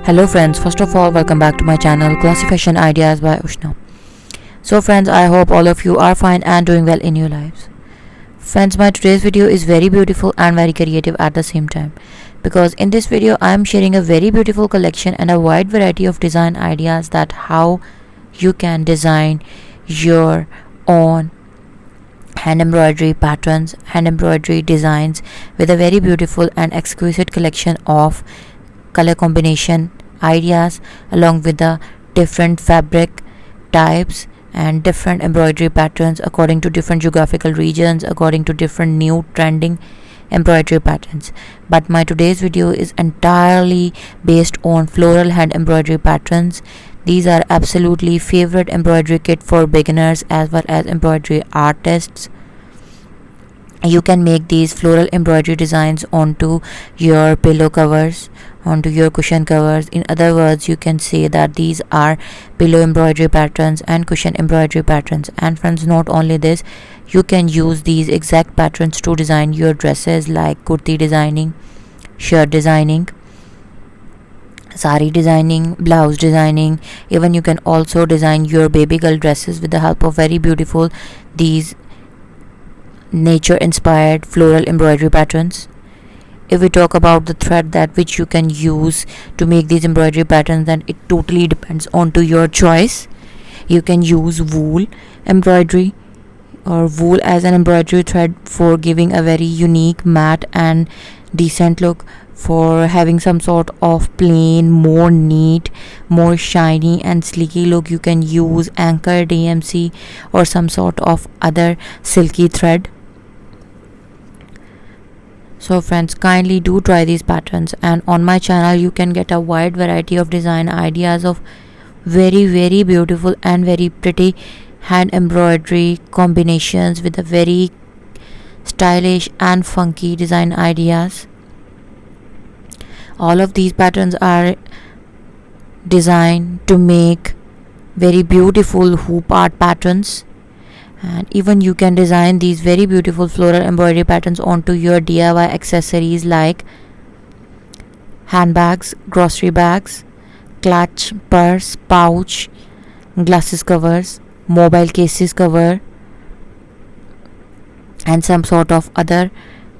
Hello friends, first of all welcome back to my channel Classy Fashion Ideas by Ushna. So friends, I hope all of you are fine and doing well in your lives. Friends, my today's video is very beautiful and very creative at the same time, because in this video I am sharing a very beautiful collection and a wide variety of design ideas that how you can design your own hand embroidery patterns, hand embroidery designs with a very beautiful and exquisite collection of color combination ideas, along with the different fabric types and different embroidery patterns according to different geographical regions, according to different new trending embroidery patterns. But my today's video is entirely based on floral hand embroidery patterns. These are absolutely favorite embroidery kit for beginners as well as embroidery artists. You can make these floral embroidery designs onto your pillow covers, onto your cushion covers. In other words, you can say that these are pillow embroidery patterns and cushion embroidery patterns. And friends, not only this, you can use these exact patterns to design your dresses like kurti designing, shirt designing, sari designing, blouse designing. Even you can also design your baby girl dresses with the help of very beautiful these nature inspired floral embroidery patterns. If we talk about the thread that which you can use to make these embroidery patterns, then it totally depends on to your choice. You can use wool embroidery or wool as an embroidery thread for giving a very unique, matte and decent look. For having some sort of plain, more neat, more shiny and sleeky look, you can use anchor DMC or some sort of other silky thread. So friends, kindly do try these patterns, and on my channel you can get a wide variety of design ideas of very beautiful and very pretty hand embroidery combinations with a very stylish and funky design ideas. All of these patterns are designed to make very beautiful hoop art patterns, and even you can design these very beautiful floral embroidery patterns onto your DIY accessories like handbags, grocery bags, clutch, purse, pouch, glasses covers, mobile cases cover, and some sort of other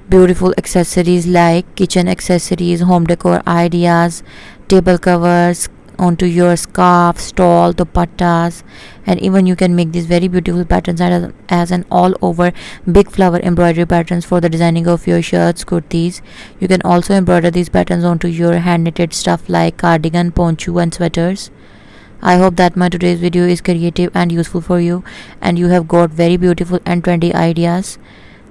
beautiful accessories like kitchen accessories, home decor ideas, table covers onto your scarf, stole, dupattas. And even you can make these very beautiful patterns as an all over big flower embroidery patterns for the designing of your shirts, kurtis. You can also embroider these patterns onto your hand knitted stuff like cardigan, poncho and sweaters. I hope that my today's video is creative and useful for you, and you have got very beautiful and trendy ideas.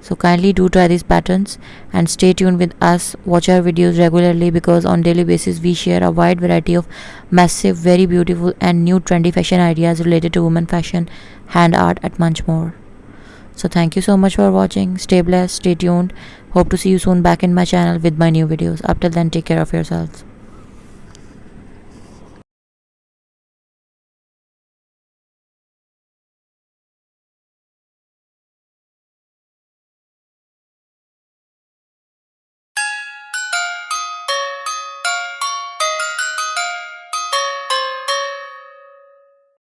So kindly do try these patterns and stay tuned with us. Watch our videos regularly, because on daily basis we share a wide variety of massive, very beautiful and new trendy fashion ideas related to women fashion, hand art and much more. So thank you so much for watching. Stay blessed, stay tuned. Hope to see you soon back in my channel with my new videos. Up till then, take care of yourselves.